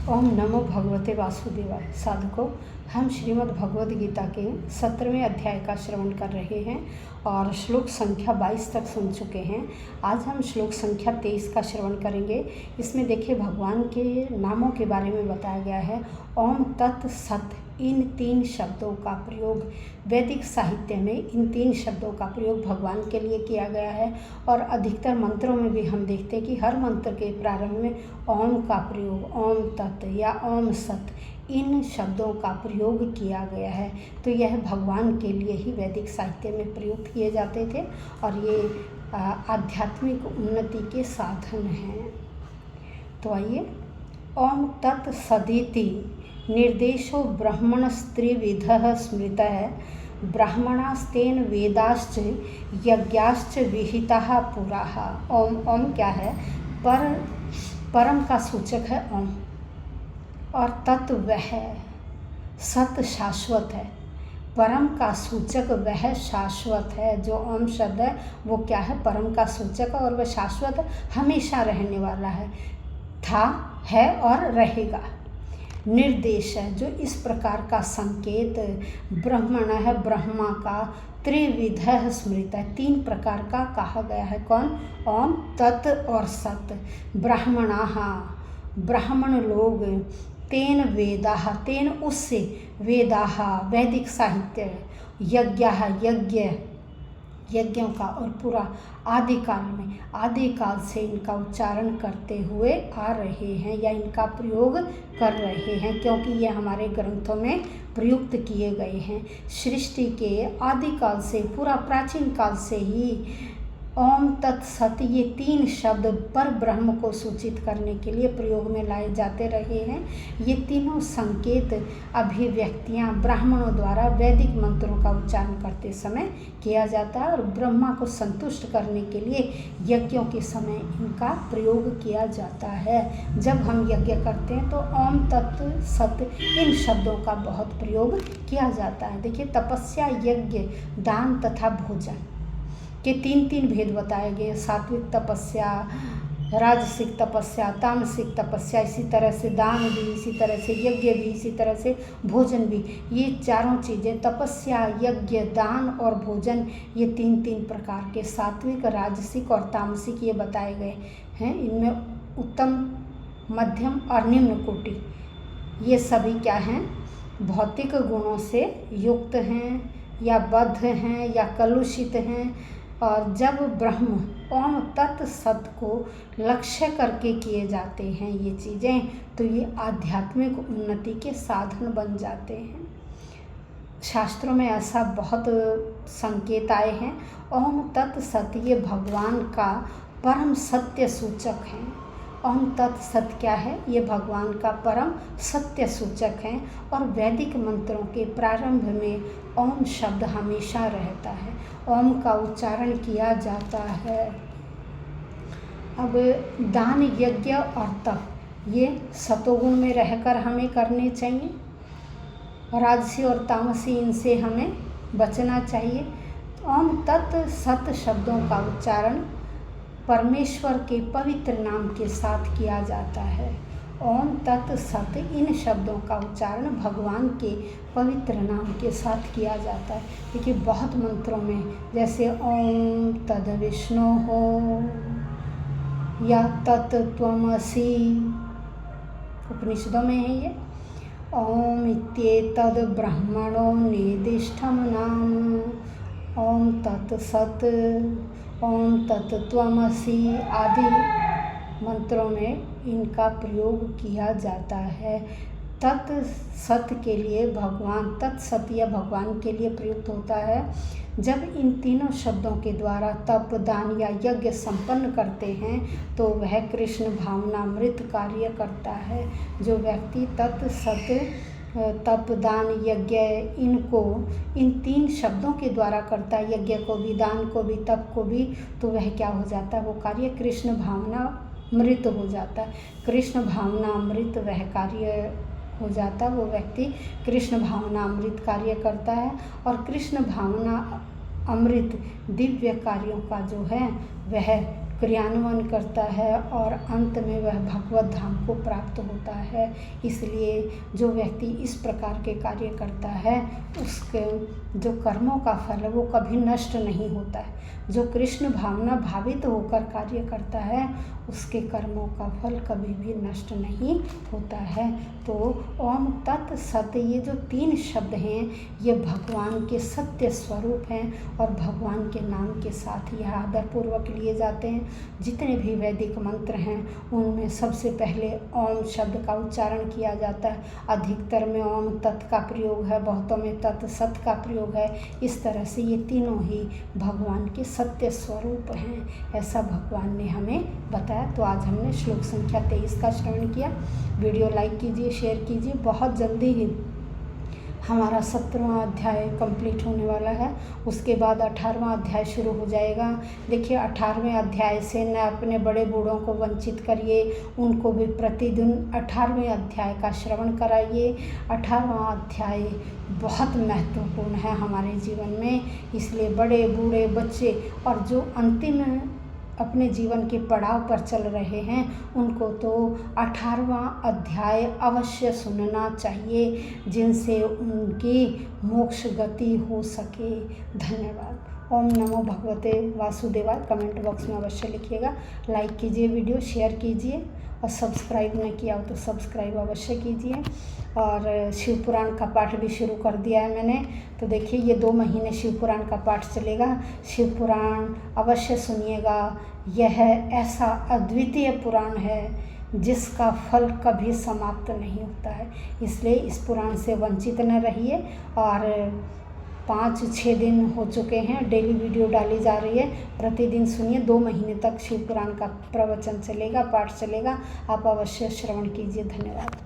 ओम नमो भगवते वासुदेवाय। साधकों, हम श्रीमद् भगवद गीता के 17वें अध्याय का श्रवण कर रहे हैं और श्लोक संख्या 22 तक सुन चुके हैं। आज हम श्लोक संख्या 23 का श्रवण करेंगे। इसमें देखिए, भगवान के नामों के बारे में बताया गया है। ओम तत् सत, इन 3 शब्दों का प्रयोग वैदिक साहित्य में, इन 3 शब्दों का प्रयोग भगवान के लिए किया गया है। और अधिकतर मंत्रों में भी हम देखते हैं कि हर मंत्र के प्रारंभ में ओम का प्रयोग, ओम तत् या ओम सत, इन शब्दों का प्रयोग किया गया है। तो यह भगवान के लिए ही वैदिक साहित्य में प्रयुक्त किए जाते थे और ये आध्यात्मिक उन्नति के साधन हैं। तो आइए, ओम तत् सदिति निर्देशो ब्रह्मणस्त्रिविधः स्मृतः ब्राह्मणास्तेन वेदाश्च यज्ञाश्च विहिताः पुराः। ओम, ओम क्या है? परम का सूचक है ओम, और तत्व वह सत शाश्वत है। परम का सूचक वह शाश्वत है। जो ओम शब्द है वो क्या है? परम का सूचक, और वह शाश्वत हमेशा रहने वाला है, था, है और रहेगा। निर्देश है जो इस प्रकार का संकेत, ब्रह्मण है ब्रह्मा का, त्रिविध स्मृत है 3 प्रकार का कहा गया है। कौन? ओम, तत् और सत। ब्राह्मणाः, ब्राह्मण लोग, तेन वेदाः, तेन उससे, वेदाः वैदिक साहित्य, यज्ञाः यज्ञ, यज्ञों का, और पूरा आदिकाल में, आदिकाल से इनका उच्चारण करते हुए आ रहे हैं या इनका प्रयोग कर रहे हैं, क्योंकि ये हमारे ग्रंथों में प्रयुक्त किए गए हैं। सृष्टि के आदिकाल से, पूरा प्राचीन काल से ही ओम तत्सत, ये 3 शब्द पर ब्रह्म को सूचित करने के लिए प्रयोग में लाए जाते रहे हैं। ये तीनों संकेत, अभिव्यक्तियाँ ब्राह्मणों द्वारा वैदिक मंत्रों का उच्चारण करते समय किया जाता है, और ब्रह्मा को संतुष्ट करने के लिए यज्ञों के समय इनका प्रयोग किया जाता है। जब हम यज्ञ करते हैं तो ओम तत् सत, इन शब्दों का बहुत प्रयोग किया जाता है। देखिए, तपस्या, यज्ञ, दान तथा भोजन के 3 भेद बताए गए। सात्विक तपस्या, राजसिक तपस्या, तामसिक तपस्या, इसी तरह से दान भी, इसी तरह से यज्ञ भी, इसी तरह से भोजन भी। ये चारों चीज़ें, तपस्या, यज्ञ, दान और भोजन, ये 3 प्रकार के सात्विक, राजसिक और तामसिक ये बताए गए हैं। इनमें उत्तम, मध्यम और निम्न कोटि, ये सभी क्या हैं? भौतिक गुणों से युक्त हैं या बद्ध हैं या कलुषित हैं। और जब ब्रह्म ओम तत् सत को लक्ष्य करके किए जाते हैं ये चीज़ें, तो ये आध्यात्मिक उन्नति के साधन बन जाते हैं। शास्त्रों में ऐसा बहुत संकेत आए हैं। ओम तत् सत ये भगवान का परम सत्य सूचक हैं। ओम तत् सत क्या है? ये भगवान का परम सत्य सूचक है। और वैदिक मंत्रों के प्रारंभ में ओम शब्द हमेशा रहता है, ओम का उच्चारण किया जाता है। अब दान, यज्ञ और तप, ये सतोगुण में रहकर हमें करने चाहिए। राजसी और तामसी, इनसे हमें बचना चाहिए। ओम तत् सत शब्दों का उच्चारण परमेश्वर के पवित्र नाम के साथ किया जाता है। ओम तत् सत, इन शब्दों का उच्चारण भगवान के पवित्र नाम के साथ किया जाता है। देखिए, बहुत मंत्रों में, जैसे ओम तद विष्णु हो या तत् त्वमसि, उपनिषदों में है ये। ओम इत्येतद् ब्रह्मणो निर्दिष्टं नाम, ओम तत् सत, ओम तत् त्वमसि आदि मंत्रों में इनका प्रयोग किया जाता है। तत् सत के लिए भगवान, तत्सत या भगवान के लिए प्रयुक्त होता है जब इन तीनों शब्दों के द्वारा तप, दान या यज्ञ संपन्न करते हैं, तो वह कृष्ण भावनामृत कार्य करता है। जो व्यक्ति तत्सत, तप, दान, यज्ञ, इनको इन 3 शब्दों के द्वारा करता है, यज्ञ को भी, दान को भी, तप को भी, तो वह क्या हो जाता है? वो कार्य कृष्ण भावनामृत हो जाता है। कृष्ण भावनामृत वह कार्य हो जाता है, वो व्यक्ति कृष्ण भावनामृत कार्य करता है। और कृष्ण भावना अमृत दिव्य कार्यों का जो है वह क्रियान्वयन करता है और अंत में वह भगवत धाम को प्राप्त होता है। इसलिए जो व्यक्ति इस प्रकार के कार्य करता है उसके जो कर्मों का फल है वो कभी नष्ट नहीं होता है। जो कृष्ण भावना भावित होकर कार्य करता है उसके कर्मों का फल कभी भी नष्ट नहीं होता है। तो ओम तत् सत, ये जो 3 शब्द हैं ये भगवान के सत्य स्वरूप हैं और भगवान के नाम के साथ यह आदरपूर्वक लिए जाते हैं। जितने भी वैदिक मंत्र हैं उनमें सबसे पहले ओम शब्द का उच्चारण किया जाता है। अधिकतर में ओम तत् का प्रयोग है, बहुतों में तत् सत का प्रयोग है। इस तरह से ये तीनों ही भगवान के सत्य स्वरूप हैं, ऐसा भगवान ने हमें बताया। तो आज हमने श्लोक संख्या 23 का श्रवण किया। वीडियो लाइक कीजिए, शेयर कीजिए। बहुत जल्दी ही हमारा 17वां अध्याय कंप्लीट होने वाला है, उसके बाद 18वां अध्याय शुरू हो जाएगा। देखिए 18वें अध्याय से न अपने बड़े बूढ़ों को वंचित करिए, उनको भी प्रतिदिन 18वें अध्याय का श्रवण कराइए। 18वां अध्याय बहुत महत्वपूर्ण है हमारे जीवन में, इसलिए बड़े बूढ़े बच्चे और जो अंतिम अपने जीवन के पड़ाव पर चल रहे हैं उनको तो 18वां अध्याय अवश्य सुनना चाहिए, जिनसे उनकी मोक्ष गति हो सके। धन्यवाद। ओम नमो भगवते वासुदेवाय। कमेंट बॉक्स में अवश्य लिखिएगा। लाइक कीजिए, वीडियो शेयर कीजिए और सब्सक्राइब नहीं किया हो तो सब्सक्राइब अवश्य कीजिए। और शिव पुराण का पाठ भी शुरू कर दिया है मैंने, तो देखिए ये 2 महीने शिव पुराण का पाठ चलेगा। शिव पुराण अवश्य सुनिएगा। यह ऐसा अद्वितीय पुराण है जिसका फल कभी समाप्त नहीं होता है, इसलिए इस पुराण से वंचित न रहिए। और 5-6 दिन हो चुके हैं, डेली वीडियो डाली जा रही है, प्रतिदिन सुनिए। 2 महीने तक शिव पुराण का प्रवचन चलेगा, पाठ चलेगा। आप अवश्य श्रवण कीजिए। धन्यवाद।